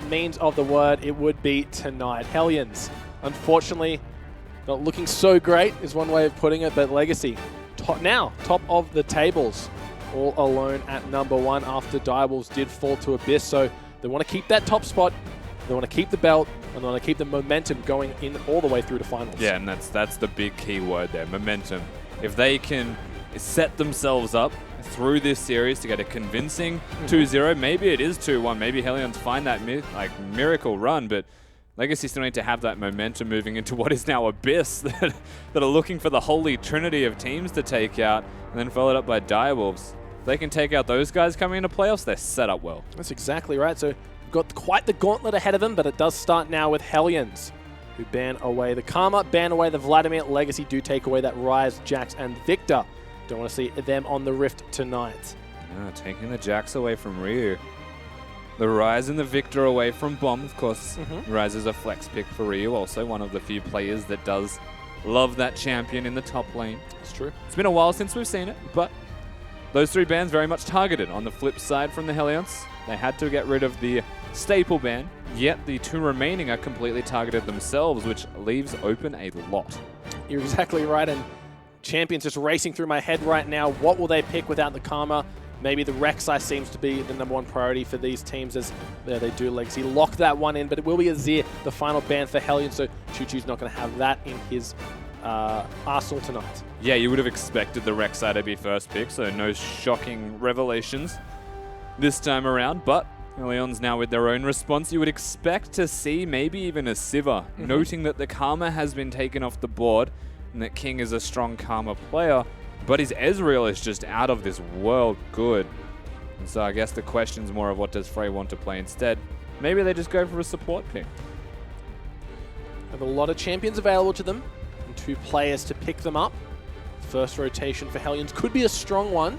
means of the word, it would be tonight. Hellions, unfortunately, not looking so great is one way of putting it, but Legacy, top of the tables, all alone at number 1 after Direwolves did fall to Abyss. So they want to keep that top spot, they want to keep the belt, and they want to keep the momentum going in all the way through to finals. Yeah, and that's the big key word there, momentum. If they can set themselves up through this series to get a convincing 2-0, maybe it is 2-1, maybe Hellions find that miracle run, but Legacy still need to have that momentum moving into what is now Abyss that are looking for the holy trinity of teams to take out, and then followed up by Direwolves. If they can take out those guys coming into playoffs, they're set up well. That's exactly right. So we've got quite the gauntlet ahead of them, but it does start now with Hellions, who ban away the Karma, ban away the Vladimir. Legacy do take away that Ryze, Jax, and Victor. Don't want to see them on the Rift tonight. Yeah, taking the Jax away from Ryu. The Ryze and the Victor away from Bomb, of course. Ryze is a flex pick for Ryu, also one of the few players that does love that champion in the top lane. It's true. It's been a while since we've seen it, but those 3 bans very much targeted. On the flip side from the Hellions, they had to get rid of the staple ban, yet the 2 remaining are completely targeted themselves, which leaves open a lot. You're exactly right, and champions just racing through my head right now. What will they pick without the Karma? Maybe the Rek'Sai seems to be the #1 priority for these teams as they do Legacy lock that one in, but it will be Azir, the final ban for Hellions, so Choo-Choo's not going to have that in his arsenal tonight. Yeah, you would have expected the Rek'Sai to be first pick, so no shocking revelations this time around, but Hellions now with their own response. You would expect to see maybe even a Sivir, noting that the Karma has been taken off the board and that King is a strong Karma player, but his Ezreal is just out of this world good. And so I guess the question's more of what does Frey want to play instead. Maybe they just go for a support pick. Have a lot of champions available to them and 2 players to pick them up. First rotation for Hellions could be a strong one.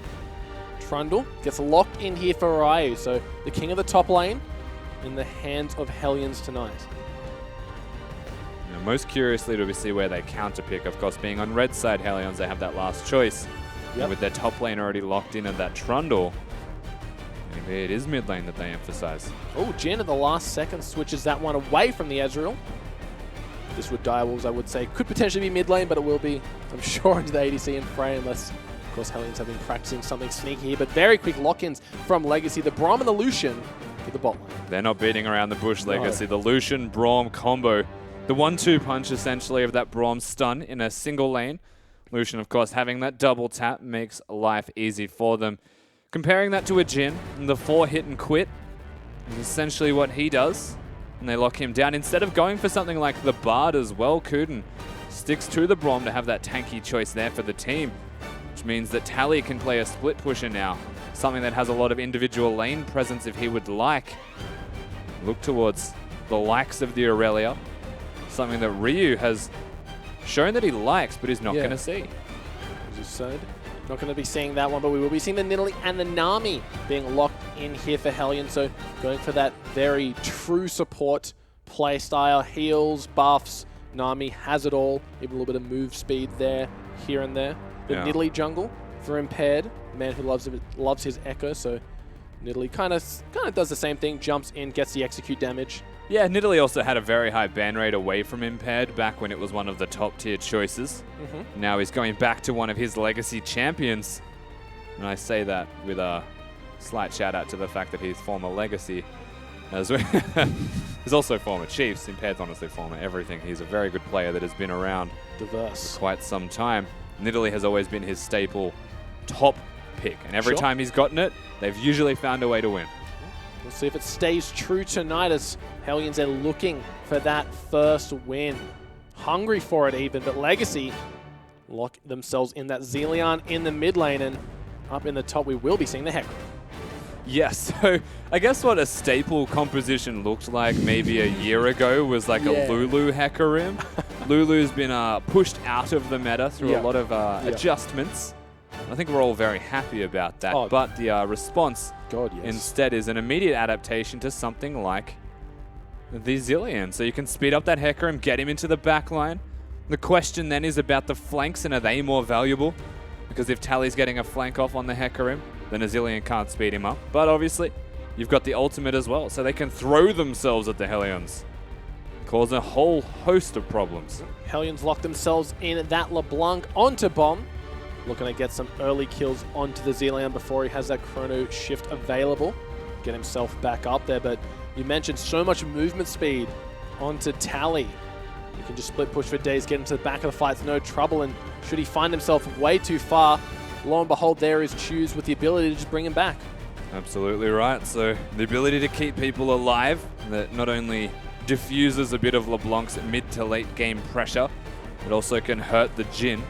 Trundle gets locked in here for Ryu, so the king of the top lane in the hands of Hellions tonight. Now, most curiously to see where they counter pick. Of course, being on red side Hellions, they have that last choice. And with their top lane already locked in at that Trundle, maybe it is mid lane that they emphasize. Oh, Jin at the last second switches that one away from the Ezreal. This would Direwolves, I would say, could potentially be mid lane, but it will be, I'm sure, into the ADC and Frey, unless, of course, Hellions have been practicing something sneaky here. But very quick lock-ins from Legacy. The Braum and the Lucian for the bot lane. They're not beating around the bush, Legacy. The Lucian Braum combo. The 1-2 punch, essentially, of that Braum stun in a single lane. Lucian, of course, having that double tap makes life easy for them. Comparing that to a Jhin, and the 4 hit and quit is essentially what he does. And they lock him down. Instead of going for something like the Bard as well, Kuden sticks to the Braum to have that tanky choice there for the team, which means that Tally can play a split pusher now, something that has a lot of individual lane presence if he would like. Look towards the likes of the Aurelia, something that Ryu has shown that he likes, but is not going to see. As you said, not going to be seeing that one, but we will be seeing the Nidalee and the Nami being locked in here for Hellion. So going for that very true support play style, heals, buffs. Nami has it all, even a little bit of move speed there, here and there. The Nidalee jungle for Impaired, man who loves his Echo. So Nidalee kind of does the same thing, jumps in, gets the execute damage. Yeah, Nidalee also had a very high ban rate away from Impaired back when it was one of the top tier choices. Now he's going back to one of his legacy champions. And I say that with a slight shout out to the fact that he's former legacy as well. He's also former Chiefs. Impaired's honestly former everything. He's a very good player that has been around diverse for quite some time. Nidalee has always been his staple top pick. And every time he's gotten it, they've usually found a way to win. We'll see if it stays true tonight as Hellions are looking for that first win. Hungry for it even, but Legacy lock themselves in that Zillion in the mid lane, and up in the top we will be seeing the Hecarim. Yes, so I guess what a staple composition looked like maybe a year ago was like a Lulu Hecarim. Lulu's been pushed out of the meta through a lot of adjustments. I think we're all very happy about that, but the response instead is an immediate adaptation to something like the Zillion. So you can speed up that Hecarim, get him into the back line. The question then is about the flanks, and are they more valuable? Because if Tally's getting a flank off on the Hecarim, then a Zillion can't speed him up. But obviously, you've got the ultimate as well, so they can throw themselves at the Hellions. Cause a whole host of problems. Hellions lock themselves in that LeBlanc onto Bomb. Looking to get some early kills onto the Zealand before he has that chrono shift available. Get himself back up there, but you mentioned so much movement speed onto Tally. You can just split push for days, get into the back of the fight, it's no trouble, and should he find himself way too far, lo and behold, there is Choose with the ability to just bring him back. Absolutely right. So the ability to keep people alive, that not only diffuses a bit of LeBlanc's mid to late game pressure, it also can hurt the Jhin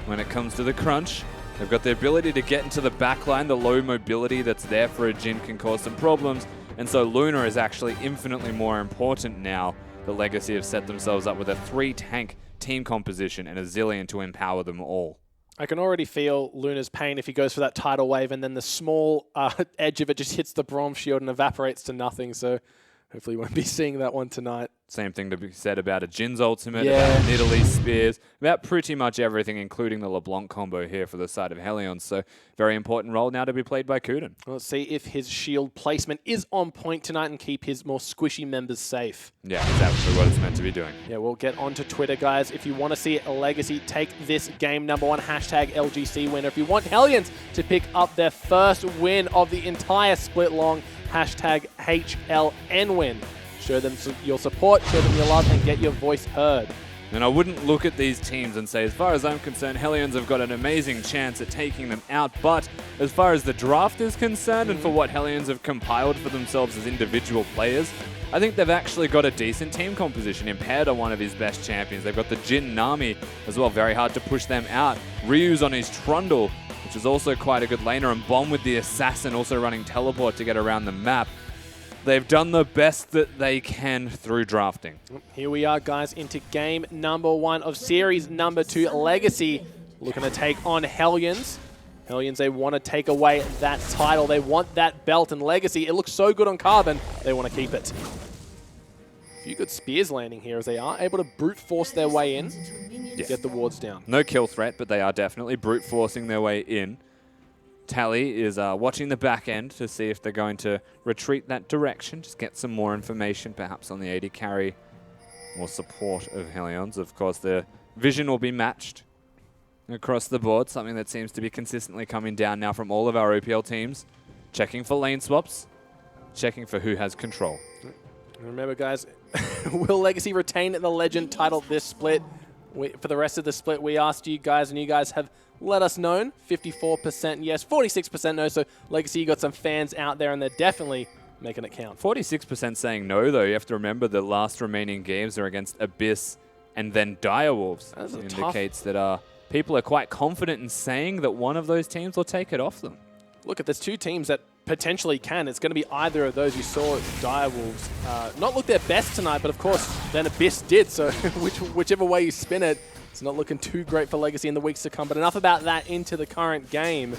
when it comes to the crunch. They've got the ability to get into the backline. The low mobility that's there for a Jhin can cause some problems, and so Luna is actually infinitely more important now. The Legacy have set themselves up with a 3-tank team composition and a Zillion to empower them all. I can already feel Luna's pain if he goes for that tidal wave and then the small edge of it just hits the Braum shield and evaporates to nothing, so hopefully we won't be seeing that one tonight. Same thing to be said about a Jin's ultimate, Yeah. about Nidalee's spears, about pretty much everything, including the LeBlanc combo here for the side of Hellions. So very important role now to be played by Kuden. Let's see if his shield placement is on point tonight and keep his more squishy members safe. Yeah, exactly what it's meant to be doing. Yeah, we'll get onto Twitter, guys. If you want to see a Legacy take this game #1, hashtag LGC winner. If you want Hellions to pick up their first win of the entire split long, hashtag HLN win. Show them your support, show them your love, and get your voice heard. And I wouldn't look at these teams and say, as far as I'm concerned, Hellions have got an amazing chance at taking them out. But as far as the draft is concerned and for what Hellions have compiled for themselves as individual players, I think they've actually got a decent team composition. Impaired are one of his best champions. They've got the Jhin Nami as well. Very hard to push them out. Ryu's on his Trundle, which is also quite a good laner. And Bomb with the Assassin also running teleport to get around the map. They've done the best that they can through drafting. Here we are, guys, into game #1 of series #2. Legacy looking to take on Hellions. Hellions, they want to take away that title. They want that belt. And Legacy, it looks so good on Carbon, they want to keep it. A few good spears landing here as they are able to brute force their way in. Yeah. Get the wards down. No kill threat, but they are definitely brute forcing their way in. Tally is watching the back end to see if they're going to retreat that direction, just get some more information perhaps on the AD carry or support of Hellions. Of course, the vision will be matched across the board, something that seems to be consistently coming down now from all of our OPL teams. Checking for lane swaps, checking for who has control. Remember, guys, will Legacy retain the Legend title this split? For the rest of the split, we asked you guys, and you guys have let us know. 54% yes, 46% no. So Legacy, you got some fans out there, and they're definitely making it count. 46% saying no, though. You have to remember the last remaining games are against Abyss and then Direwolves. That's It indicates that people are quite confident in saying that one of those teams will take it off them. Look, if there's two teams that potentially can, it's going to be either of those. You saw Direwolves not look their best tonight, but of course, then Abyss did. So whichever way you spin it, it's not looking too great for Legacy in the weeks to come. But enough about that into the current game.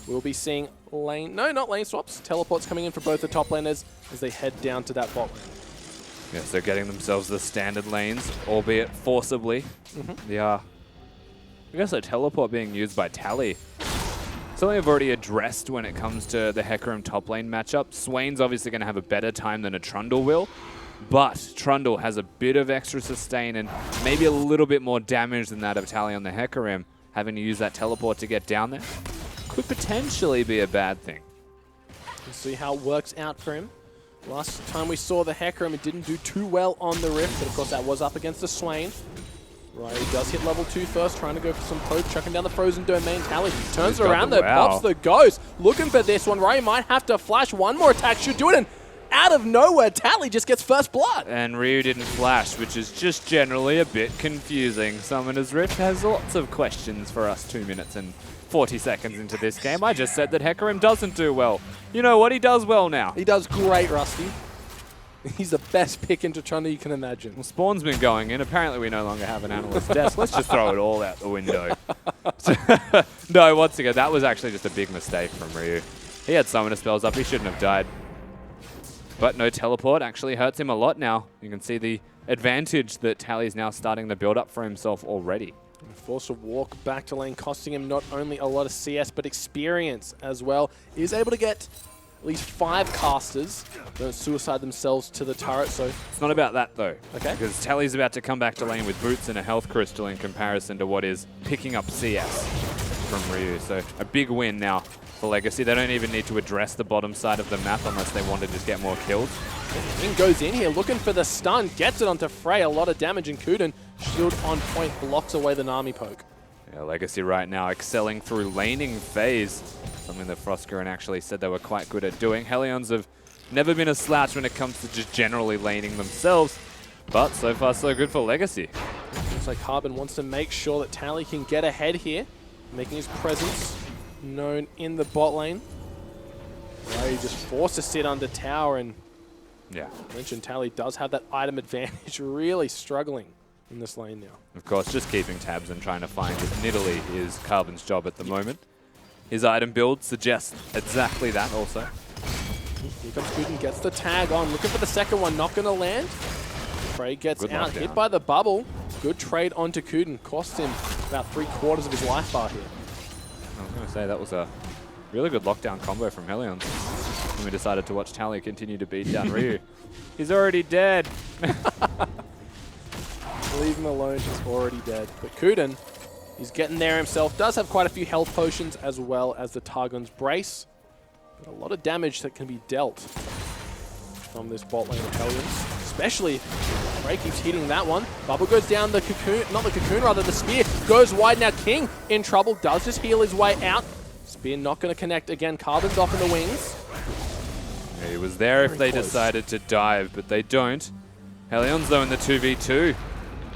We'll be seeing not lane swaps. Teleports coming in for both the top laners as they head down to that bot lane. Yes, they're getting themselves the standard lanes, albeit forcibly. I guess a teleport being used by Tally. Something I've already addressed when it comes to the Hecarim top lane matchup. Swain's obviously going to have a better time than a Trundle will, but Trundle has a bit of extra sustain and maybe a little bit more damage than that of Tally on the Hecarim. Having to use that teleport to get down there could potentially be a bad thing. We'll see how it works out for him. Last time we saw the Hecarim, it didn't do too well on the Rift, but of course that was up against the Swain. Right, he does hit level 2 first, trying to go for some poke, chucking down the frozen domain. Tally turns around though, pops the ghost. Looking for this one. Ray might have to flash one more attack, should do it, and out of nowhere, Tally just gets first blood. And Ryu didn't flash, which is just generally a bit confusing. Summoner's Rift has lots of questions for us 2 minutes and 40 seconds into this game. I just said that Hecarim doesn't do well. You know what? He does well now. He does great, Rusty. He's the best pick into Trundle you can imagine. Well, Spawn's been going in. Apparently we no longer have an analyst desk. Let's just throw it all out the window. No, once again, that was actually just a big mistake from Ryu. He had summoner spells up. He shouldn't have died. But no teleport actually hurts him a lot now. You can see the advantage that Tally's now starting to build up for himself already. Forced to walk back to lane, costing him not only a lot of CS, but experience as well. He's able to get at least 5 casters don't suicide themselves to the turret, so... It's not about that, though. Okay. Because Tally's about to come back to lane with boots and a health crystal in comparison to what is picking up CS from Ryu. So a big win now for Legacy. They don't even need to address the bottom side of the map unless they want to just get more kills. King goes in here looking for the stun, gets it onto Frey, a lot of damage, and Kuden, shield on point, blocks away the Nami poke. Yeah, Legacy right now excelling through laning phase, something that Frostgren actually said they were quite good at doing. Hellions have never been a slouch when it comes to just generally laning themselves, but so far so good for Legacy. Looks like Carbon wants to make sure that Tally can get ahead here, making his presence known in the bot lane. Ray just forced to sit under tower, and yeah, I mentioned Tally does have that item advantage, really struggling in this lane now. Of course, just keeping tabs and trying to find it Nidalee is Carbon's job at the moment. His item build suggests exactly that also. Here comes Kuden, gets the tag on, looking for the second one, not going to land. Frey gets Good out, knockdown. hit by the bubble. Good trade onto Kuden, cost him about 3/4 of his life bar here. I was going to say that was a really good lockdown combo from Hellions. And we decided to watch Tally continue to beat down Ryu. He's already dead. Leave him alone, he's already dead. But Kuden, he's getting there himself. Does have quite a few health potions as well as the Targon's Brace. But a lot of damage that can be dealt from this bot lane of Hellions. Especially if Frey keeps hitting that one. Bubble goes down, the cocoon, not the cocoon, rather the spear goes wide. Now King in trouble, does just heal his way out. Spear not going to connect again. Carbon's off in the wings. Yeah, he was there if they decided to dive, but they don't. Hellions though in the 2v2.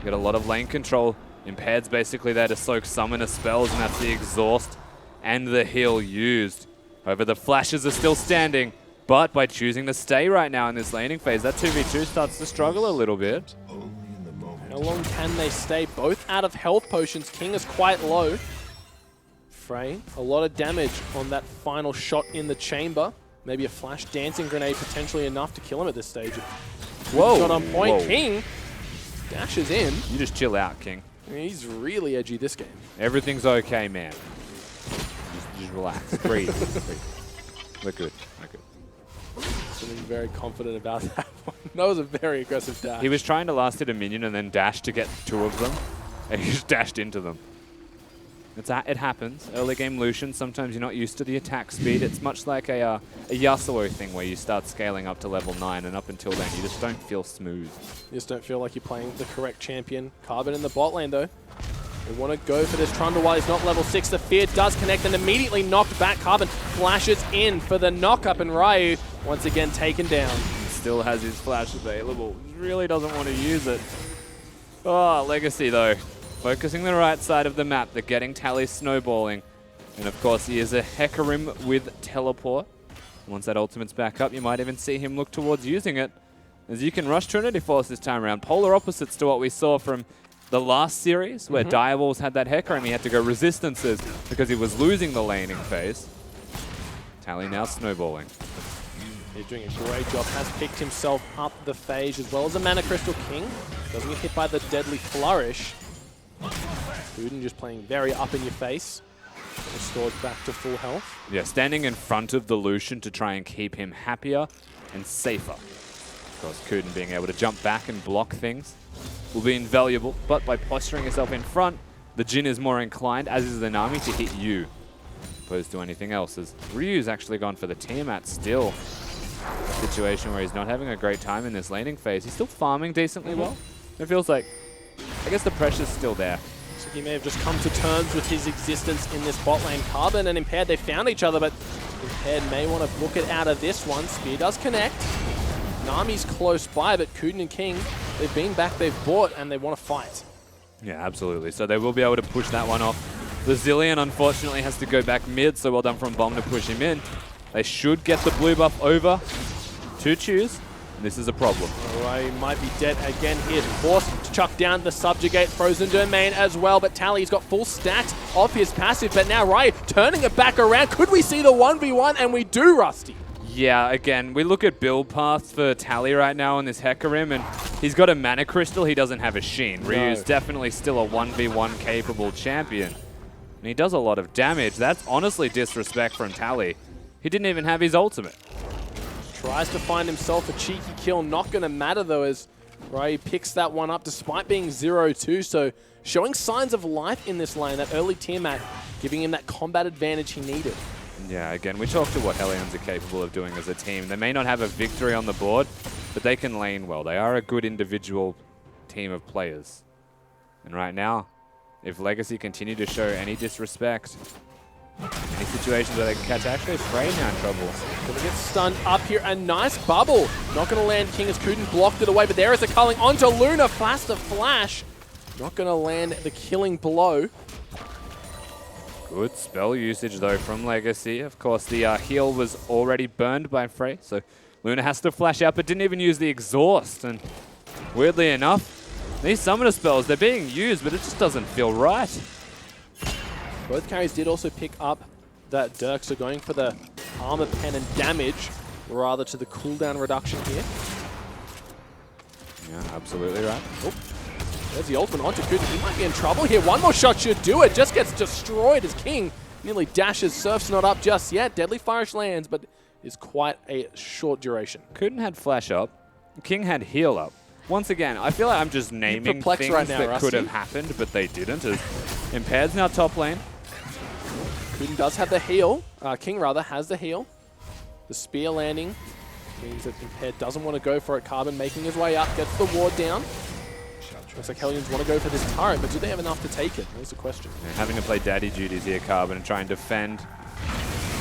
Got a lot of lane control. Impaired's basically there to soak summoner spells, and that's the exhaust and the heal used. However, the flashes are still standing, but by choosing to stay right now in this laning phase, that 2v2 starts to struggle a little bit. How long can they stay? Both out of health potions. King is quite low. Frey, a lot of damage on that final shot in the chamber. Maybe a flash dancing grenade potentially enough to kill him at this stage. Whoa. Shot on point. Whoa. King dashes in. You just chill out, King. He's really edgy this game. Everything's okay, man. Just relax. Breathe. Breathe. We're good. We're good. Feeling very confident about that one. That was a very aggressive dash. He was trying to last hit a minion and then dash to get 2 of them, and he just dashed into them. It happens. Early game Lucian, sometimes you're not used to the attack speed. It's much like a Yasuo thing where you start scaling up to level 9, and up until then you just don't feel smooth. You just don't feel like you're playing the correct champion. Carbon in the bot lane though. They want to go for this Trundle while he's not level 6. The fear does connect and immediately knocked back. Carbon flashes in for the knock-up, and Ryu once again taken down. He still has his flash available. Really doesn't want to use it. Oh, Legacy though. Focusing the right side of the map. They're getting Tally snowballing. And of course he is a Hecarim with teleport. Once that ultimate's back up, you might even see him look towards using it. As you can rush Trinity Force this time around. Polar opposites to what we saw from the last series, where Direwolves had that Hecarim. He had to go resistances because he was losing the laning phase. Tally now snowballing. He's doing a great job. Has picked himself up the phase as well as a Mana Crystal King. Doesn't get hit by the Deadly Flourish. Kuden just playing very up in your face. Restored back to full health. Yeah, standing in front of the Lucian to try and keep him happier and safer. Of course, Kuden being able to jump back and block things will be invaluable, but by posturing yourself in front, the Jhin is more inclined, as is the Nami, to hit you, opposed to anything else, as Ryu's actually gone for the Tiamat still. A situation where he's not having a great time in this laning phase. He's still farming decently well. It feels like, I guess the pressure's still there. So he may have just come to terms with his existence in this bot lane. Carbon and Impaired, they found each other, but Impaired may want to book it out of this one. Spear does connect. Nami's close by, but Kuden and King, they've been back, they've bought, and they want to fight. Yeah, absolutely. So they will be able to push that one off. The Zillion, unfortunately, has to go back mid, so well done from Bomb to push him in. They should get the blue buff over to choose. This is a problem. Alright, he might be dead again here. Forced to chuck down the Subjugate Frozen Domain as well, but Tally's got full stacks of his passive, but now Ryu turning it back around. Could we see the 1v1? And we do, Rusty. Yeah, again, we look at build paths for Tally right now on this Hecarim, and he's got a Mana Crystal, he doesn't have a Sheen. Ryu's definitely still a 1v1 capable champion. And he does a lot of damage. That's honestly disrespect from Tally. He didn't even have his ultimate. Tries to find himself a cheeky kill. Not going to matter, though, as Rai picks that one up despite being 0-2. So showing signs of life in this lane. That early Tiamat giving him that combat advantage he needed. Yeah, again, we talked to what Hellions are capable of doing as a team. They may not have a victory on the board, but they can lane well. They are a good individual team of players. And right now, if Legacy continue to show any disrespect, any situations where they can catch actually Frey now in trouble. Gonna get stunned up here. A nice bubble. Not gonna land King as Kuden blocked it away, but there is a culling onto Luna. Faster flash. Not gonna land the killing blow. Good spell usage though from Legacy. Of course, the heal was already burned by Frey, so Luna has to flash out, but didn't even use the exhaust. And weirdly enough, these summoner spells, they're being used, but it just doesn't feel right. Both carries did also pick up that Dirk, so going for the armor pen and damage rather to the cooldown reduction here. Yeah, absolutely right. Oh, there's the ultimate onto Kuden. He might be in trouble here. One more shot should do it. Just gets destroyed as King nearly dashes. Surf's not up just yet. Deadly Firish lands, but is quite a short duration. Kuden had flash up. King had heal up. Once again, I feel like I'm just naming things right now, that Rusty. could have happened, but they didn't. As Impaired's now top lane. Kuden does have the heal. King, rather, has the heal. The spear landing means that Impaired doesn't want to go for it. Carbon making his way up, gets the ward down. Looks like Hellions want to go for this turret, but do they have enough to take it? That's the question. Yeah, having to play daddy duties here, Carbon, and try and defend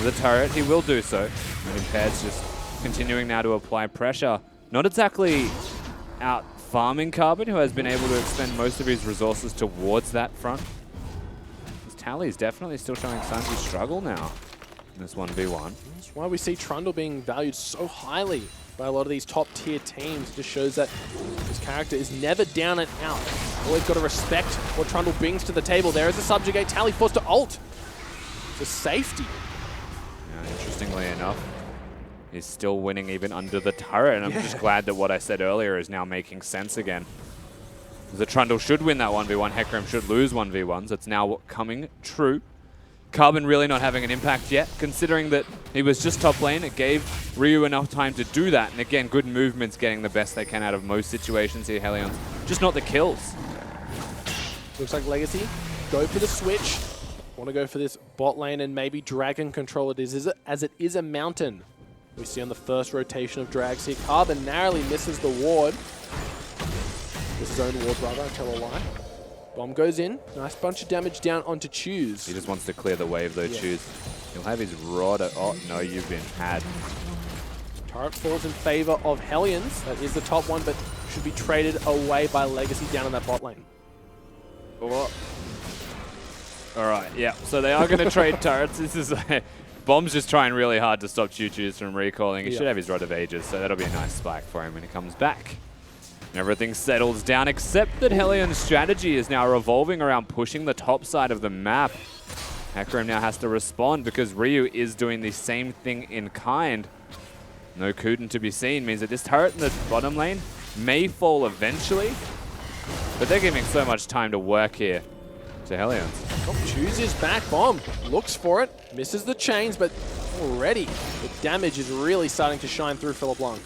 the turret. He will do so. And Impaired's just continuing now to apply pressure. Not exactly out farming Carbon, who has been able to expend most of his resources towards that front. His tally is definitely still showing signs of struggle now in this 1v1. That's why we see Trundle being valued so highly by a lot of these top tier teams. It just shows that his character is never down and out. Always got to respect what Trundle brings to the table. There is a subjugate. Tally forced to ult for safety. Yeah, interestingly enough, he's still winning even under the turret, and I'm just glad that what I said earlier is now making sense again. The Trundle should win that 1v1, Hecarim should lose 1v1s. It's now coming true. Carbon really not having an impact yet, considering that he was just top lane. It gave Ryu enough time to do that, and again, good movements getting the best they can out of most situations here, Hellions. Just not the kills. Looks like Legacy go for the switch. Want to go for this bot lane and maybe dragon control it is as it is a mountain. We see on the first rotation of drags here, Carbon narrowly misses the ward. This is his own ward, rather, I tell a lie. Bomb goes in. Nice bunch of damage down onto Choose. He just wants to clear the wave, though, Choose. He'll have his rod. Oh, no, you've been had. Turret falls in favor of Hellions. That is the top one, but should be traded away by Legacy down in that bot lane. Oh. All right, yeah. So they are going to trade turrets. This is Bomb's just trying really hard to stop Choo-Choos from recalling. He should have his Rod of Ages, so that'll be a nice spike for him when he comes back. And everything settles down, except that Hellion's strategy is now revolving around pushing the top side of the map. Hecarim now has to respond because Ryu is doing the same thing in kind. No Kuden to be seen means that this turret in the bottom lane may fall eventually, but they're giving so much time to work here to Hellions. Oh, Choose is back. Bomb looks for it, misses the chains, but already the damage is really starting to shine through for LeBlanc.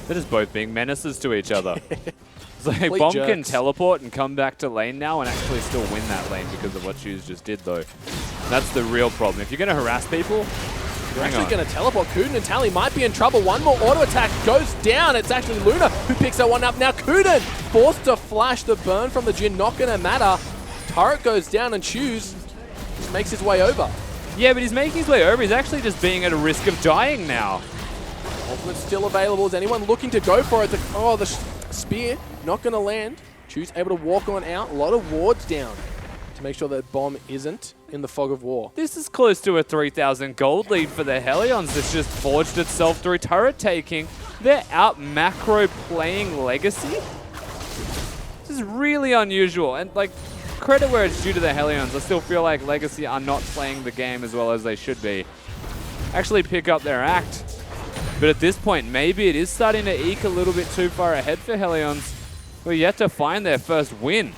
They're just both being menaces to each other. It's like Complete Bomb jerks. can teleport and come back to lane now and actually still win that lane because of what Choose just did, though. That's the real problem. If you're going to harass people, you're actually going to teleport. Kuden and Tally might be in trouble. One more auto attack goes down. It's actually Luna who picks that one up. Now Kuden forced to flash. The burn from the Jhin, not going to matter. Turret goes down and Choose just makes his way over. Yeah, but he's making his way over. He's actually just being at a risk of dying now. Ultimate's still available. Is anyone looking to go for it? Oh, the spear not going to land. Choose able to walk on out. A lot of wards down to make sure that Bomb isn't in the fog of war. This is close to a 3,000 gold lead for the Hellions that's just forged itself through turret taking. They're out macro playing Legacy. This is really unusual. And like, credit where it's due to the Hellions. I still feel like Legacy are not playing the game as well as they should be. Actually pick up their act. But at this point, maybe it is starting to eke a little bit too far ahead for Hellions. We're yet to find their first win.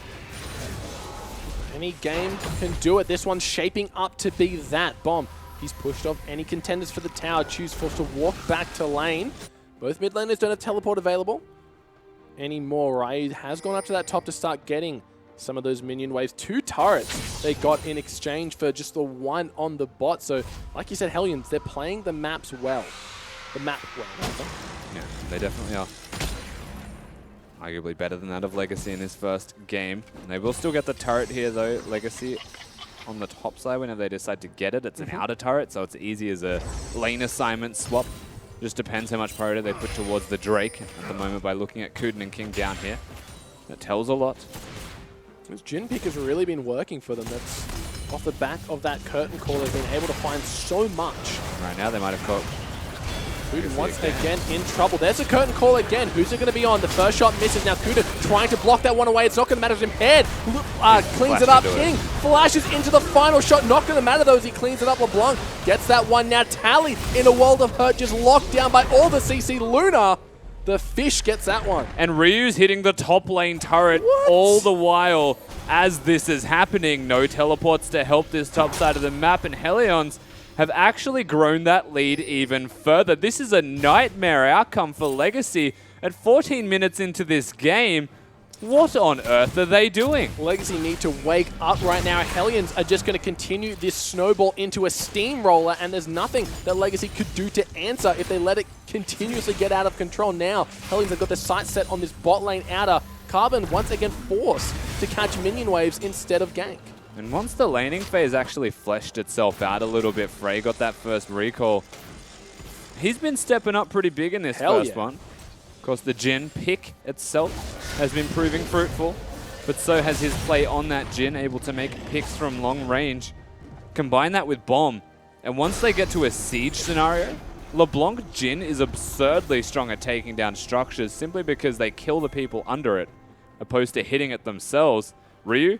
Any game can do it. This one's shaping up to be that. Bomb He's pushed off any contenders for the tower. Choose forced to walk back to lane. Both mid laners don't have teleport available anymore. Ryu has gone up to that top to start getting some of those minion waves. 2 turrets they got in exchange for just the 1 on the bot. So, like you said, Hellions, they're playing the maps well. The map well, rather. Yeah, they definitely are. Arguably better than that of Legacy in this first game. And they will still get the turret here, though. Legacy on the top side, whenever they decide to get it, it's an outer turret, so it's easy as a lane assignment swap. Just depends how much priority they put towards the Drake at the moment by looking at Kuden and King down here. That tells a lot. This Jhin pick has really been working for them. That's off the back of that curtain call. They've been able to find so much. Right now they might have caught Kuden once again in trouble. There's a curtain call again. Who's it going to be on? The first shot misses. Now Kuden trying to block that one away. It's not going to matter. It's impaired. Cleans it up. King flashes into the final shot. Not going to matter though as he cleans it up. LeBlanc gets that one. Now Tally in a world of hurt, just locked down by all the CC. Luna, the fish, gets that one. And Ryu's hitting the top lane turret all the while as this is happening. No teleports to help this top side of the map, and Hellions have actually grown that lead even further. This is a nightmare outcome for Legacy at 14 minutes into this game. What on earth are they doing? Legacy need to wake up right now. Hellions are just going to continue this snowball into a steamroller, and there's nothing that Legacy could do to answer if they let it continuously get out of control. Now, Hellions have got their sights set on this bot lane outer. Carbon once again forced to catch minion waves instead of gank. And once the laning phase actually fleshed itself out a little bit, Frey got that first recall. He's been stepping up pretty big in this first one. Of course, the Jhin pick itself has been proving fruitful, but so has his play on that Jhin, able to make picks from long range. Combine that with Bomb, and once they get to a siege scenario, LeBlanc Jhin is absurdly strong at taking down structures simply because they kill the people under it, opposed to hitting it themselves. Ryu,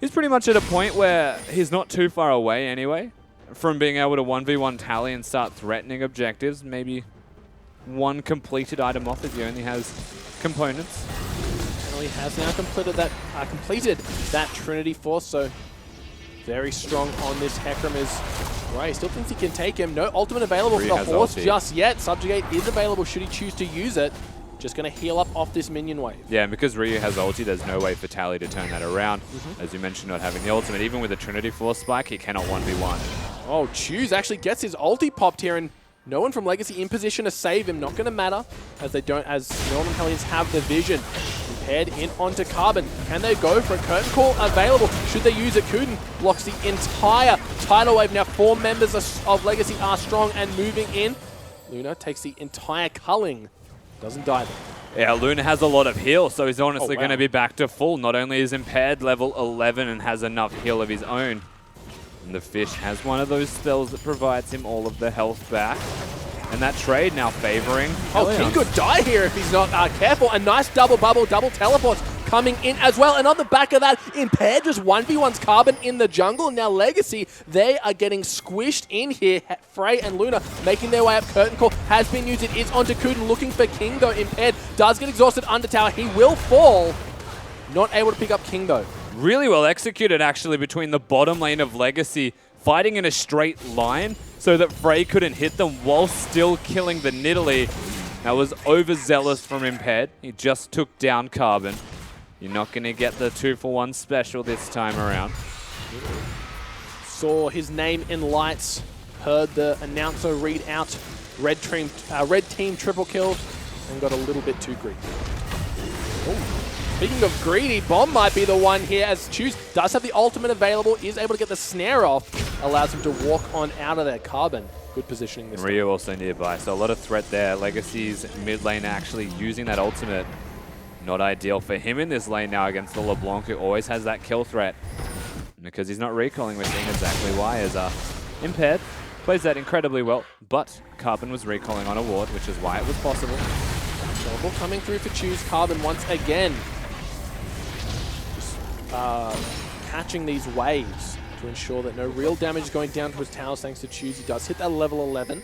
he's pretty much at a point where he's not too far away anyway from being able to 1v1 Tally and start threatening objectives. Maybe one completed item off if he only has components. Well, he has now completed that Trinity Force, so very strong on this Hecarim is Ray. Still thinks he can take him. No ultimate available for the horse just yet. Subjugate is available should he choose to use it. Just going to heal up off this minion wave. Yeah, and because Ryu has ulti, there's no way for Tally to turn that around. As you mentioned, not having the ultimate. Even with a Trinity Force spike, he cannot 1v1. Oh, Choose actually gets his ulti popped here, and no one from Legacy in position to save him. Not going to matter, as Northern Hellions have the vision. Impaired in onto Carbon. Can they go for a curtain call available? Should they use it? Kuden blocks the entire tidal wave. Now 4 members of Legacy are strong and moving in. Luna takes the entire culling. Doesn't die though. Yeah, Luna has a lot of heal, so he's honestly going to be back to full. Not only is Impaired level 11 and has enough heal of his own, and the Fish has one of those spells that provides him all of the health back. And that trade now favoring Hellions. He could die here if he's not careful. A nice double bubble, double teleports coming in as well. And on the back of that, Impaired just 1v1's Carbon in the jungle. Now Legacy, they are getting squished in here. Frey and Luna making their way up. Curtain call has been used. It is onto Kuden looking for King though. Impaired does get exhausted under tower. He will fall. Not able to pick up King though. Really well executed actually between the bottom lane of Legacy, fighting in a straight line so that Frey couldn't hit them while still killing the Nidalee. That was overzealous from Impaired. He just took down Carbon. You're not going to get the 2-for-1 special this time around. Saw his name in lights, heard the announcer read out red team triple kill, and got a little bit too greedy. Ooh. Speaking of greedy, Bomb might be the one here as Choose does have the ultimate available, is able to get the snare off, allows him to walk on out of their Carbon. Good positioning this Ryu also nearby, so a lot of threat there. Legacy's mid lane actually using that ultimate. Not ideal for him in this lane now against the LeBlanc, who always has that kill threat. Because he's not recalling, we're seeing exactly why, as Impaired plays that incredibly well, but Carbon was recalling on a ward, which is why it was possible. Double coming through for Choose. Carbon once again. Catching these waves to ensure that no real damage is going down to his towers thanks to Choose. He does hit that level 11.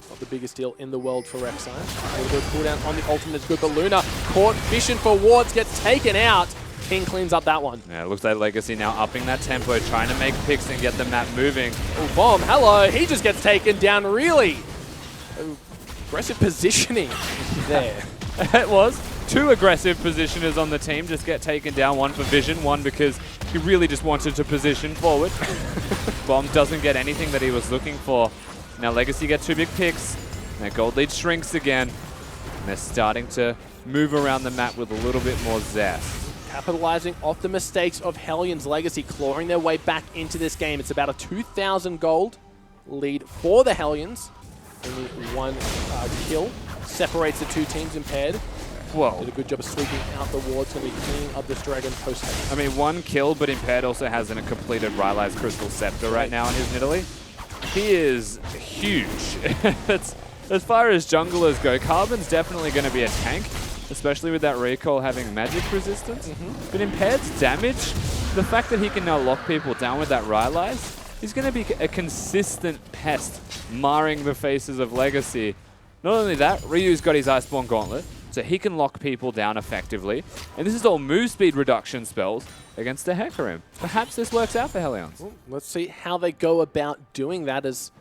Not the biggest deal in the world for Rek'Sai. A little bit of cooldown on the ultimate is good, but Luna caught fishing for wards, gets taken out. King cleans up that one. Yeah, it looks like Legacy now upping that tempo, trying to make picks and get the map moving. Oh, Bomb, hello. He just gets taken down, really. Aggressive positioning there. It was. 2 aggressive positioners on the team just get taken down. One for vision, one because he really just wanted to position forward. Bomb doesn't get anything that he was looking for. Now Legacy get 2 big picks. Their gold lead shrinks again. And they're starting to move around the map with a little bit more zest. Capitalizing off the mistakes of Hellions. Legacy clawing their way back into this game. It's about a 2,000 gold lead for the Hellions. Only 1 kill separates the 2 teams impaired. Whoa. Did a good job of sweeping out the wards. Going to be cleaning up this dragon post-haste. I mean, 1 kill, but Impaired also has a completed Rylai's Crystal Scepter right now in his Nidalee. He is huge. As far as junglers go, Carbon's definitely going to be a tank, especially with that recall having magic resistance. But Impaired's damage, the fact that he can now lock people down with that Rylai's, he's going to be a consistent pest, marring the faces of Legacy. Not only that, Ryu's got his Iceborne Gauntlet, so he can lock people down effectively. And this is all move speed reduction spells against the Hecarim. Perhaps this works out for Hellions. Well, let's see how they go about doing that, as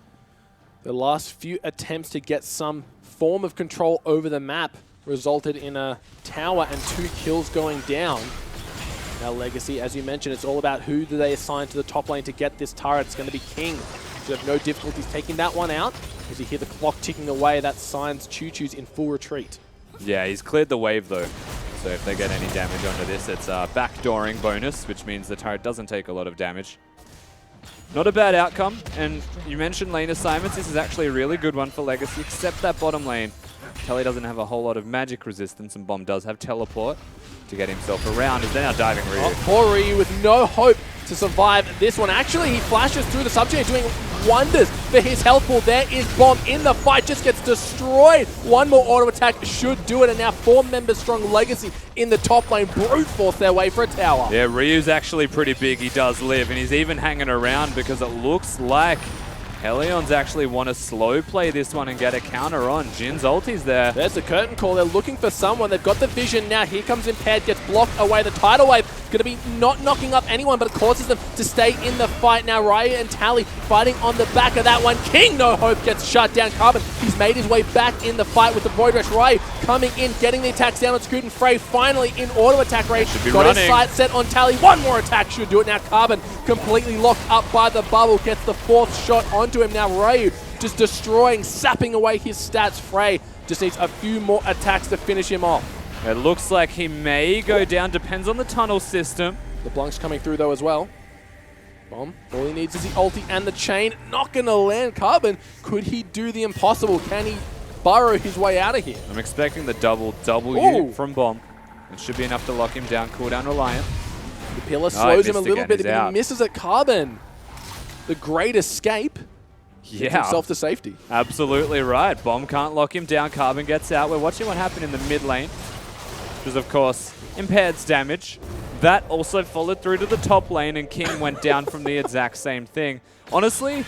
the last few attempts to get some form of control over the map resulted in a tower and 2 kills going down. Now Legacy, as you mentioned, it's all about who do they assign to the top lane to get this turret. It's going to be King. Should have no difficulties taking that one out. As you hear the clock ticking away, that signs Choo-Choo's in full retreat. Yeah, he's cleared the wave though. So if they get any damage onto this, it's a backdooring bonus, which means the turret doesn't take a lot of damage. Not a bad outcome, and you mentioned lane assignments. This is actually a really good one for Legacy, except that bottom lane. Kelly doesn't have a whole lot of magic resistance, and Bomb does have teleport to get himself around, as they're now diving Ryu. Oh, poor Ryu with no hope to survive this one. Actually, he flashes through the subject, doing wonders for his health pool. There is Bomb in the fight, just gets destroyed. 1 more auto attack should do it, and now 4 members strong Legacy in the top lane brute force their way for a tower. Yeah, Ryu's actually pretty big. He does live, and he's even hanging around because it looks like Hellions actually want to slow play this one and get a counter on. Jin's ulti's there. There's the curtain call. They're looking for someone. They've got the vision now. Here comes Impaired, gets blocked away. The tidal wave going to be not knocking up anyone, but it causes them to stay in the fight. Now Ryu and Tally fighting on the back of that one. King, no hope, gets shut down. Carbon, he's made his way back in the fight with the Void Rush. Ryu coming in, getting the attacks down on Scoot, and Frey finally in auto attack range. Got his sight set on Tally. 1 more attack should do it. Now Carbon completely locked up by the bubble, gets the 4th shot onto him. Now Ryu just destroying, sapping away his stats. Frey just needs a few more attacks to finish him off. It looks like he may go down, depends on the tunnel system. The Blanc's coming through though as well. Bomb, all he needs is the ulti and the chain. Not gonna land. Carbon, could he do the impossible? Can he burrow his way out of here? I'm expecting the double W Ooh. from Bomb. It should be enough to lock him down, cooldown reliant. The pillar slows him a little bit, He's but he out. misses at Carbon. The great escape. Gets Yeah, himself to safety. absolutely right. Bomb can't lock him down, Carbon gets out. We're watching what happened in the mid lane, which is of course Impaired's damage. That also followed through to the top lane, and King went down from the exact same thing. Honestly,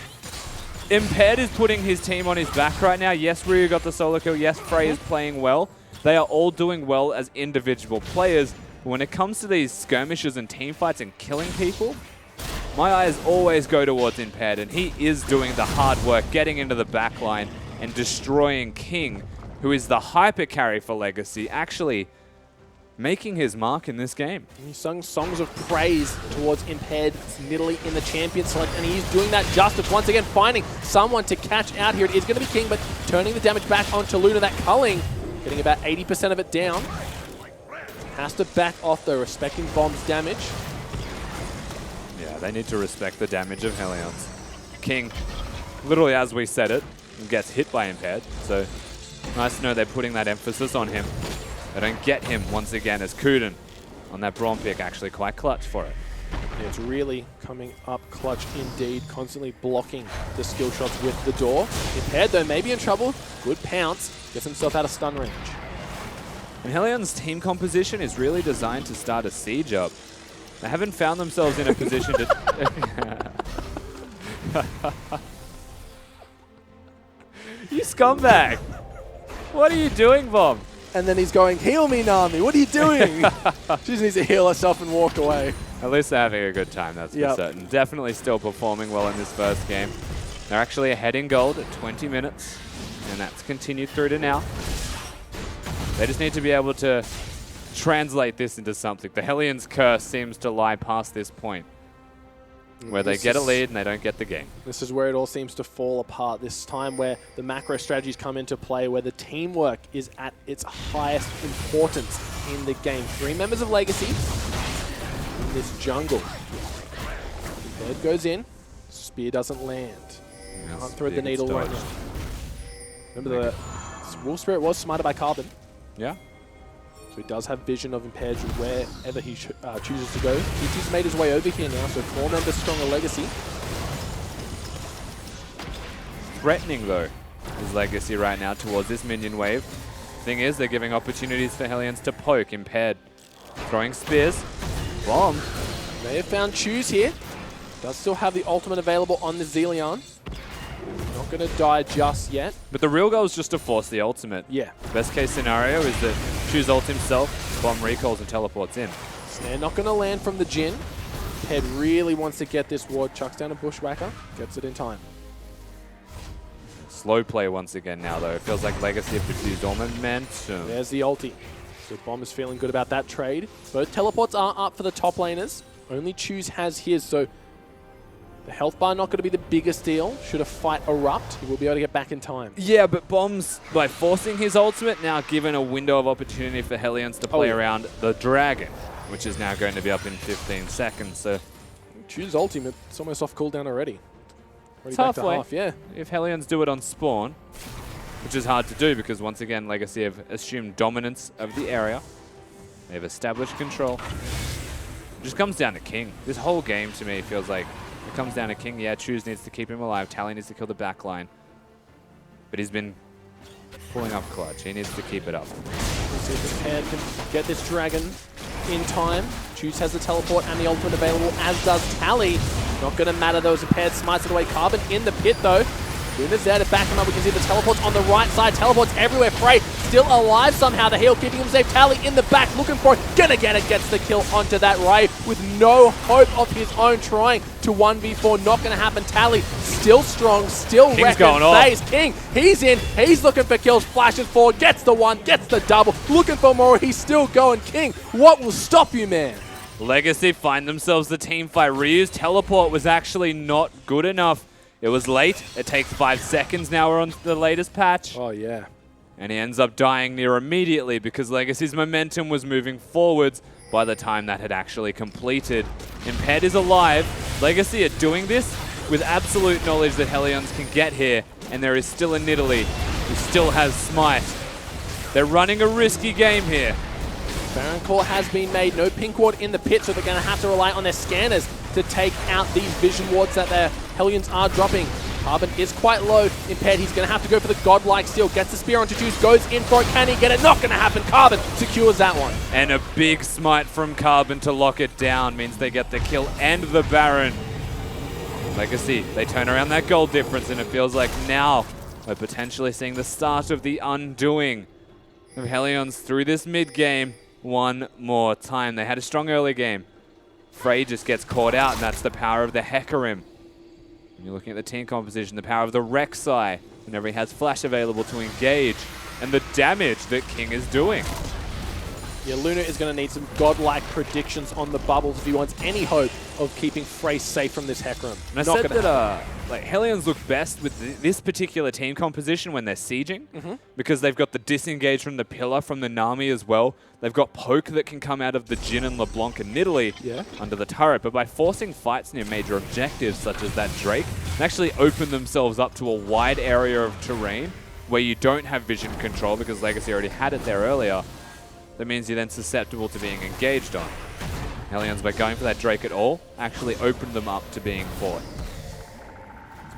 Impaired is putting his team on his back right now. Yes, Ryu got the solo kill. Yes, Frey is playing well. They are all doing well as individual players. But when it comes to these skirmishes and team fights and killing people, my eyes always go towards Impaired, and he is doing the hard work, getting into the back line and destroying King, who is the hyper carry for Legacy, actually making his mark in this game. He sung songs of praise towards Impaired Nidalee in the champion select, and he's doing that justice once again, finding someone to catch out here. It is going to be King, but turning the damage back onto Luna. That culling, getting about 80% of it down. Has to back off though, respecting Bomb's damage. Yeah, they need to respect the damage of Hellions. King, literally as we said it, gets hit by Impaired, so nice to know they're putting that emphasis on him. They don't get him once again, as Kuden on that Braum pick actually quite clutch for it. Yeah, it's really coming up clutch indeed, constantly blocking the skill shots with the door. Impaired though, maybe in trouble. Good pounce, gets himself out of stun range. And Hellions' team composition is really designed to start a siege up. They haven't found themselves in a position to... You scumbag! What are you doing, Bomb? and then he's going, heal me, Nami, what are you doing? She just needs to heal herself and walk away. At least they're having a good time, that's for certain. Definitely still performing well in this first game. They're actually ahead in gold at 20 minutes, and that's continued through to now. They just need to be able to translate this into something. The Hellions' curse seems to lie past this point, where they get a lead and they don't get the game. This is where it all seems to fall apart. This time where the macro strategies come into play, where the teamwork is at its highest importance in the game. 3 members of Legacy in this jungle. Head goes in. Spear doesn't land. Can't thread the needle right now. Remember the Wolf Spirit was smited by Carbon. Yeah. So he does have vision of impaired wherever he chooses to go. He's made his way over here now, so 4 members stronger Legacy. Threatening, though, is Legacy right now towards this minion wave. Thing is, they're giving opportunities for Hellions to poke. Impaired throwing spears. Bomb. They have found Choose here. Does still have the ultimate available on the Zillion. Not going to die just yet. But the real goal is just to force the ultimate. Yeah. Best case scenario is that Choose ult himself, Bomb recalls and teleports in. Snare not going to land from the Jhin. Head really wants to get this ward. Chucks down a Bushwhacker. Gets it in time. Slow play once again now, though. It feels like Legacy have diffused all momentum. There's the ulti. So Bomb is feeling good about that trade. Both teleports are up for the top laners. Only Choose has his, so the health bar not going to be the biggest deal. Should a fight erupt, he will be able to get back in time. Yeah, but Bomb's, by forcing his ultimate, now given a window of opportunity for Hellions to play around the Dragon, which is now going to be up in 15 seconds. So Choose ultimate, it's almost off cooldown already. It's halfway. Half, yeah. If Hellions do it on spawn, which is hard to do because, once again, Legacy have assumed dominance of the area. They've established control. It just comes down to King. This whole game, to me, feels like it comes down to King. Yeah, Choose needs to keep him alive. Tally needs to kill the backline. But he's been pulling up clutch. He needs to keep it up. Let's see if this pair can get this Dragon in time. Choose has the teleport and the ultimate available, as does Tally. Not going to matter, those impaired smites it away. Carbon in the pit, though. Luna's there to back him up. We can see the teleports on the right side. Teleports everywhere. Frey still alive somehow. The heal keeping him safe. Tally in the back looking for it. Gonna get it. Gets the kill onto that Ray with no hope of his own. Trying to 1v4. Not gonna happen. Tally still strong. Still wrecking phase. King, he's in. He's looking for kills. Flashes forward. Gets the one. Gets the double. Looking for more. He's still going. King, what will stop you, man? Legacy find themselves the team fight. Ryu's teleport was actually not good enough. It was late. It takes 5 seconds now. We're on the latest patch. Oh, yeah. And he ends up dying near immediately because Legacy's momentum was moving forwards by the time that had actually completed. Impaired is alive. Legacy are doing this with absolute knowledge that Hellions can get here, and there is still a Nidalee who still has Smite. They're running a risky game here. Baron Core has been made. No pink ward in the pit, so they're going to have to rely on their scanners to take out these vision wards that their Hellions are dropping. Carbon is quite low. Impaired, he's going to have to go for the godlike steal. Gets the spear onto Choose, goes in for it. Can he get it? Not going to happen. Carbon secures that one. And a big smite from Carbon to lock it down means they get the kill and the Baron. Legacy, they turn around that gold difference, and it feels like now we're potentially seeing the start of the undoing of Hellions through this mid-game one more time. They had a strong early game. Frey just gets caught out, and that's the power of the Hecarim. When you're looking at the team composition, the power of the Rek'Sai, whenever he has flash available to engage, and the damage that King is doing. Yeah, Luna is going to need some godlike predictions on the bubbles if he wants any hope of keeping Frey safe from this Hecarim. And I said that like Hellions look best with this particular team composition when they're sieging, because they've got the disengage from the pillar from the Nami as well. They've got poke that can come out of the Jhin and LeBlanc and Nidalee under the turret. But by forcing fights near major objectives such as that Drake, they actually open themselves up to a wide area of terrain where you don't have vision control because Legacy already had it there earlier. That means you're then susceptible to being engaged on. Hellions, by going for that Drake at all, actually opened them up to being fought.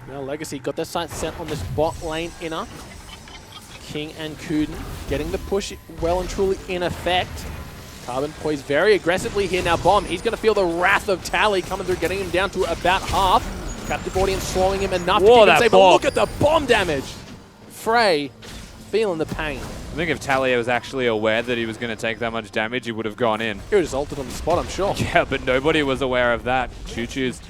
Now Legacy got their sights set on this bot lane inner. King and Kuden getting the push well and truly in effect. Carbon poised very aggressively here. Now Bomb, he's going to feel the wrath of Tally coming through, getting him down to about half. Captive audience slowing him enough to keep him safe. But look at the bomb damage. Frey feeling the pain. I think if Talia was actually aware that he was going to take that much damage, he would have gone in. He would have just ulted on the spot, I'm sure. Yeah, but nobody was aware of that. Choo-Choo's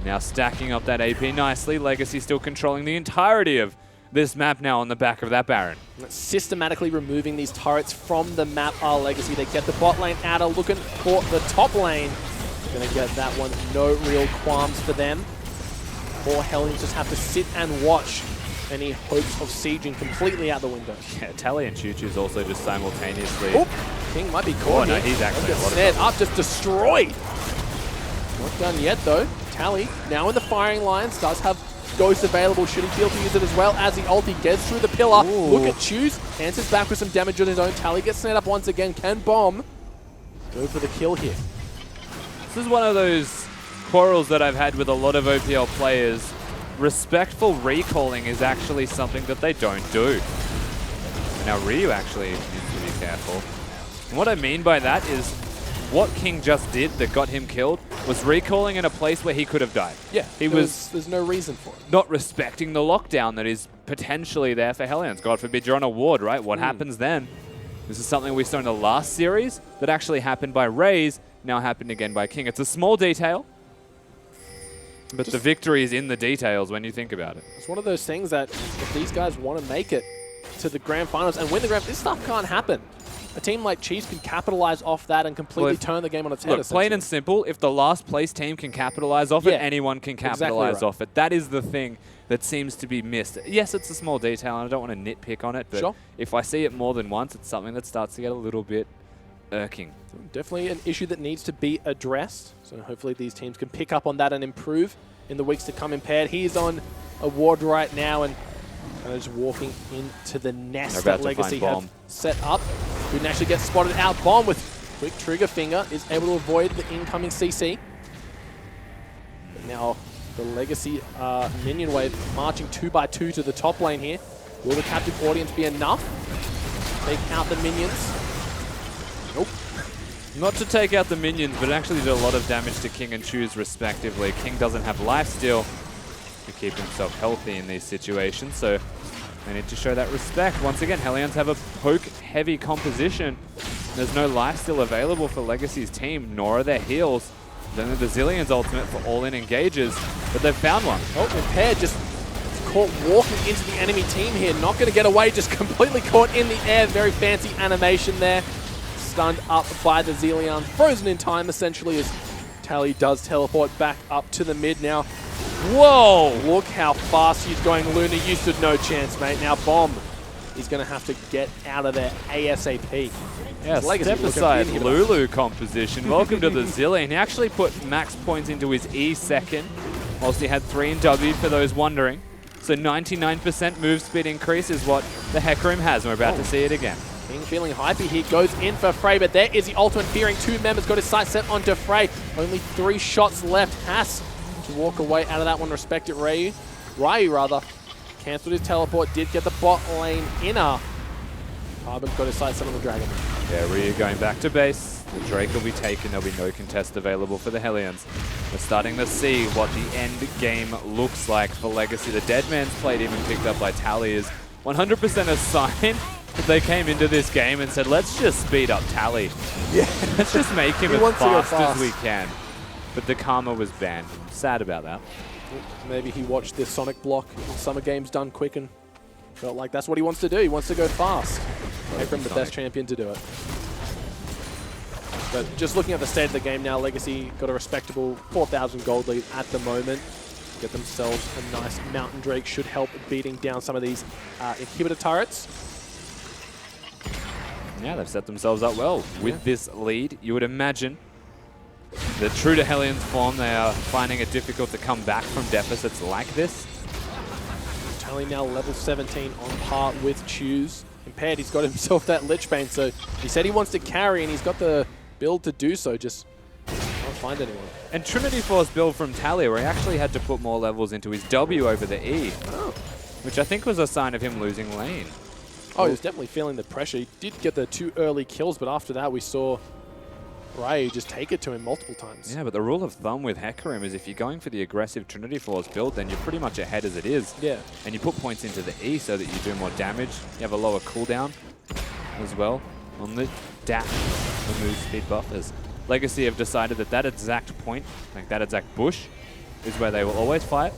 now stacking up that AP nicely. Legacy still controlling the entirety of this map now on the back of that Baron. Systematically removing these turrets from the map are Legacy. They get the bot lane out of looking for the top lane. Gonna get that one, no real qualms for them. Or Hellions just have to sit and watch any hopes of sieging completely out the window. Yeah, Tally and Choo-Choo's also just simultaneously. Oop, King might be caught. Oh, no, he's actually snared up, just destroyed. Not done yet though. Tally now in the firing lines, does have Ghost available. Should he be able to use it as well as the ulti gets through the pillar? Ooh. Look at Choose, answers back with some damage on his own. Tally gets snared up once again. Can Bomb go for the kill here? This is one of those quarrels that I've had with a lot of OPL players. Respectful recalling is actually something that they don't do. Now Ryu actually needs to be careful. And what I mean by that is what King just did that got him killed was recalling in a place where he could have died. Yeah, there's no reason for it. Not respecting the lockdown that is potentially there for Hellions. God forbid you're on a ward, right? What happens then? This is something we saw in the last series that actually happened by Raze, now happened again by King. It's a small detail, but the victory is in the details when you think about it. It's one of those things that if these guys want to make it to the grand finals and win the grand, this stuff can't happen. A team like Chiefs can capitalize off that and completely turn the game on its head. Look, plain and simple, if the last place team can capitalize off it, anyone can capitalize off it. That is the thing that seems to be missed. Yes, it's a small detail, and I don't want to nitpick on it, but if I see it more than once, it's something that starts to get a little bit irking. Definitely an issue that needs to be addressed. So hopefully these teams can pick up on that and improve in the weeks to come. Impaired, he's on a ward right now and kind of just walking into the nest that Legacy have set up. Didn't actually get spotted out. Bomb with quick trigger finger is able to avoid the incoming CC. But now the Legacy minion wave marching 2x2 to the top lane here. Will the captive audience be enough to take out the minions? Nope. Not to take out the minions, but it actually did a lot of damage to King and Choose respectively. King doesn't have lifesteal to keep himself healthy in these situations, so they need to show that respect. Once again, Hellions have a poke-heavy composition. There's no lifesteal available for Legacy's team, nor are there heals. Then the Zillion's ultimate for all-in engages, but they've found one. Oh, Impaired just caught walking into the enemy team here. Not going to get away, just completely caught in the air. Very fancy animation there. Stunned up by the Zillion. Frozen in time, essentially, as Tally does teleport back up to the mid now. Whoa! Look how fast he's going, Luna. You stood no chance, mate. Now Bomb, he's going to have to get out of there ASAP. Yeah, step aside Lulu composition. Welcome to the Zillion. He actually put max points into his E second, whilst he had 3 in W for those wondering. So 99% move speed increase is what the Hecarim has, and we're about to see it again. King feeling hypey here, goes in for Frey, but there is the ultimate fearing. 2 members got his sight set onto Frey. Only 3 shots left. Has to walk away out of that one. Respect it, Ryu rather. Cancelled his teleport, did get the bot lane inner. Carbon's got his sight set on the Dragon. Yeah, Ryu going back to base. The Drake will be taken. There'll be no contest available for the Hellions. We're starting to see what the end game looks like for Legacy. The Dead Man's Plate even picked up by Tally is 100% a sign that they came into this game and said, let's just speed up Tally. Yeah. Let's just make him as fast as we can. But the Karma was banned. I'm sad about that. Maybe he watched this Sonic block in Summer Games done quick and felt like that's what he wants to do. He wants to go fast. Hecarim, the best champion to do it. But just looking at the state of the game now, Legacy got a respectable 4,000 gold lead at the moment. Get themselves a nice Mountain Drake. Should help beating down some of these inhibitor turrets. Yeah, they've set themselves up well with this lead. You would imagine that true to Hellions form, they are finding it difficult to come back from deficits like this. Tally now level 17 on par with Choose. Impaired, he's got himself that Lich Bane, so he said he wants to carry and he's got the build to do so, just can't find anyone. And Trinity Force build from Tally, where he actually had to put more levels into his W over the E, which I think was a sign of him losing lane. Oh, he was definitely feeling the pressure. He did get the 2 early kills, but after that we saw Right, you just take it to him multiple times. Yeah, but the rule of thumb with Hecarim is if you're going for the aggressive Trinity Force build, then you're pretty much ahead as it is. Yeah. And you put points into the E so that you do more damage. You have a lower cooldown as well on the dash, the move speed buffers. Legacy have decided that that exact point, like that exact bush, is where they will always fight.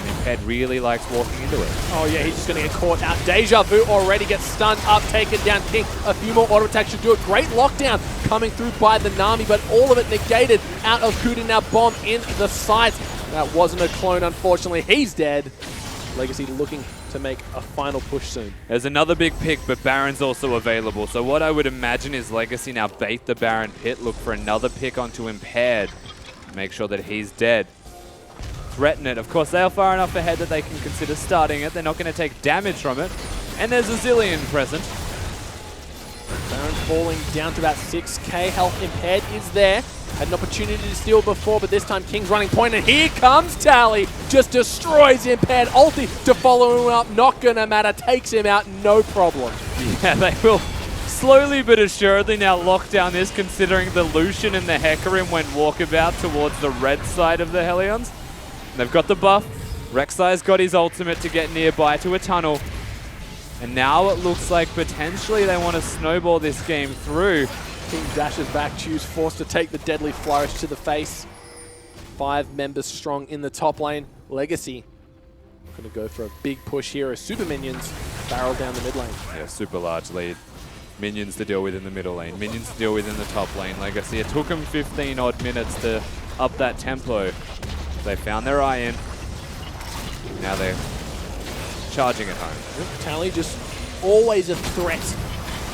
And Imped really likes walking into it. Oh yeah, he's just going to get caught out. Deja Vu already gets stunned up, taken down. King, a few more auto attacks should do it. Great lockdown coming through by the Nami, but all of it negated out of Kuda. Now bomb in the sight. That wasn't a clone, unfortunately. He's dead. Legacy looking to make a final push soon. There's another big pick, but Baron's also available. So what I would imagine is Legacy now bait the Baron pit, look for another pick onto Impaired, make sure that he's dead. Threaten it. Of course, they are far enough ahead that they can consider starting it. They're not going to take damage from it. And there's a Zillion present. Baron falling down to about 6k health. Impaired is there. Had an opportunity to steal before, but this time King's running point, and here comes Tally. Just destroys Impaired. Ulti to follow him up. Not going to matter. Takes him out. No problem. Yeah, they will slowly but assuredly now lock down this, considering the Lucian and the Hecarim went walkabout towards the red side of the Hellions. They've got the buff. Rek'Sai's got his ultimate to get nearby to a tunnel. And now it looks like potentially they want to snowball this game through. King dashes back, Choose forced to take the deadly flourish to the face. 5 members strong in the top lane. Legacy going to go for a big push here as super minions barrel down the mid lane. Yeah, super large lead. Minions to deal with in the middle lane. Minions to deal with in the top lane. Legacy, it took them 15 odd minutes to up that tempo. They found their eye in. Now they're charging it home. Tally just always a threat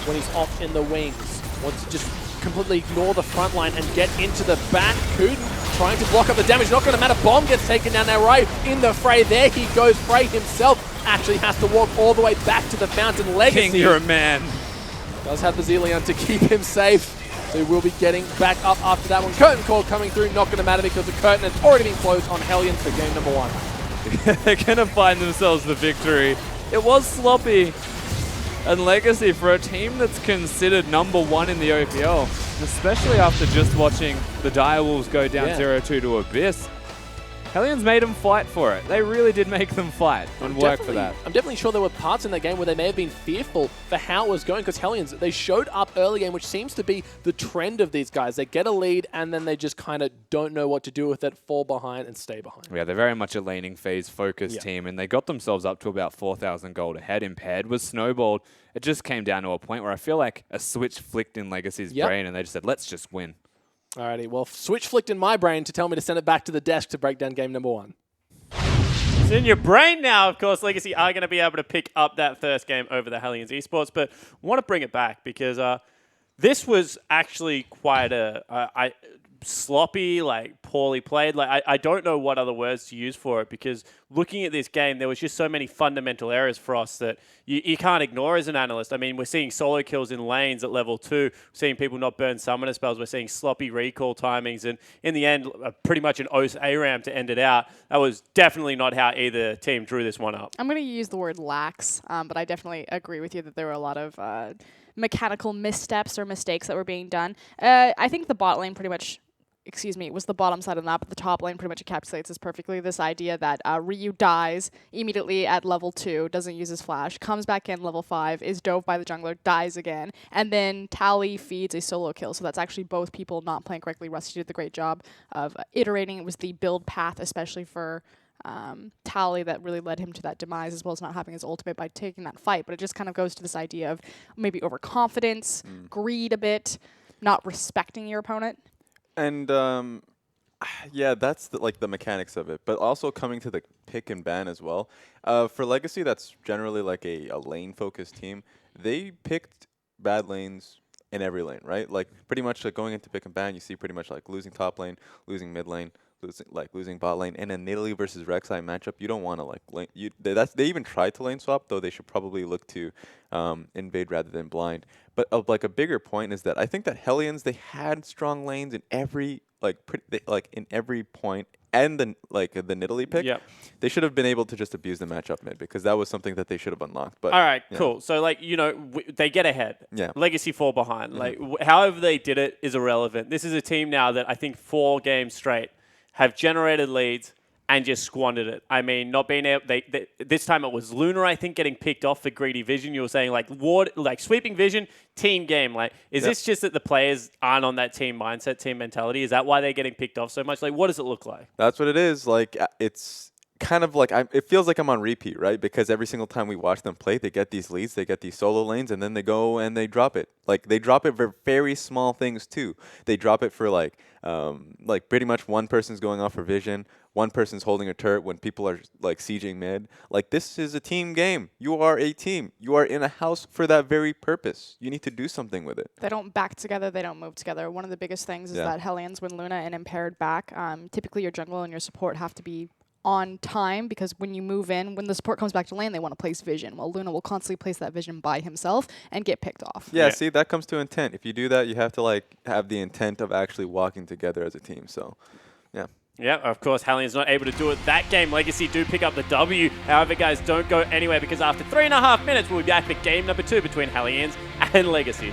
when he's off in the wings. Wants to just completely ignore the front line and get into the back. Kuden trying to block up the damage. Not going to matter. Bomb gets taken down there right in the fray. There he goes. Frey himself actually has to walk all the way back to the fountain. Legacy. King, you're a man. Does have the Zillion to keep him safe. So he will be getting back up after that one. Curtain call coming through. Not going to matter because the curtain has already been closed on Hellions for game number 1. They're going to find themselves the victory. It was sloppy. And Legacy, for a team that's considered #1 in the OPL, especially after just watching the Direwolves go down 0-2 to Abyss, Hellions made them fight for it. They really did make them fight and work for that. I'm definitely sure there were parts in that game where they may have been fearful for how it was going, because Hellions, they showed up early game, which seems to be the trend of these guys. They get a lead and then they just kind of don't know what to do with it, fall behind and stay behind. Yeah, they're very much a laning phase focused team, and they got themselves up to about 4,000 gold ahead. Impaired was snowballed. It just came down to a point where I feel like a switch flicked in Legacy's brain and they just said, let's just win. Alrighty, well, switch flicked in my brain to tell me to send it back to the desk to break down game number 1. It's in your brain now. Of course, Legacy are going to be able to pick up that first game over the Hellions eSports, but want to bring it back because this was actually quite a sloppy, like poorly played. Like I don't know what other words to use for it, because looking at this game, there was just so many fundamental errors for us that you can't ignore as an analyst. I mean, we're seeing solo kills in lanes at level 2, we're seeing people not burn summoner spells, we're seeing sloppy recall timings, and in the end, pretty much an OS ARAM to end it out. That was definitely not how either team drew this one up. I'm going to use the word lax, but I definitely agree with you that there were a lot of mechanical missteps or mistakes that were being done. I think the bot lane pretty much, was the bottom side of the map, but the top lane pretty much encapsulates this perfectly. This idea that Ryu dies immediately at level 2, doesn't use his flash, comes back in level 5, is dove by the jungler, dies again, and then Tally feeds a solo kill. So that's actually both people not playing correctly. Rusty did the great job of iterating. It was the build path, especially for Tally, that really led him to that demise, as well as not having his ultimate by taking that fight. But it just kind of goes to this idea of maybe overconfidence, greed a bit, not respecting your opponent. And yeah, that's the mechanics of it, but also coming to the pick and ban as well. For Legacy, that's generally like a lane-focused team. They picked bad lanes in every lane, right? Like pretty much like going into pick and ban, you see pretty much like losing top lane, losing mid lane, losing bot lane, and a Nidalee versus Rek'Sai matchup. You don't want to like lane. They even tried to lane swap, though they should probably look to invade rather than blind. But like a bigger point is that I think that Hellions, they had strong lanes in every in every point and the Nidalee pick, Yep. they should have been able to just abuse the matchup mid because that was something that they should have unlocked. But All right, yeah. cool. So, like, they get ahead. Yeah. Legacy fall behind. Like, however they did it is irrelevant. This is a team now that I think 4 games straight have generated leads and just squandered it. I mean, not being able. This time it was Luna, I think, getting picked off for greedy vision. You were saying like sweeping vision, team game. Like, is this just that the players aren't on that team mindset, team mentality? Is that why they're getting picked off so much? Like, what does it look like? That's what it is. Like, it's kind of like it feels like I'm on repeat, right? Because every single time we watch them play, they get these leads, they get these solo lanes, and then they go and they drop it. Like, they drop it for very small things too. They drop it for like pretty much one person's going off for vision, one person's holding a turret when people are like sieging mid. Like, this is a team game. You are a team. You are in a house for that very purpose. You need to do something with it. They don't back together. They don't move together. One of the biggest things is that Hellions, when Luna and Impaired back, typically your jungle and your support have to be on time, because when you move in, when the support comes back to lane, they want to place vision. Well, Luna will constantly place that vision by himself and get picked off. Yeah, see, that comes to intent. If you do that, you have to like have the intent of actually walking together as a team. So, yeah. Yeah, of course, Hellions not able to do it that game. Legacy do pick up the W. However, guys, don't go anywhere, because after 3.5 minutes, we'll be back for game number 2 between Hellions and Legacy.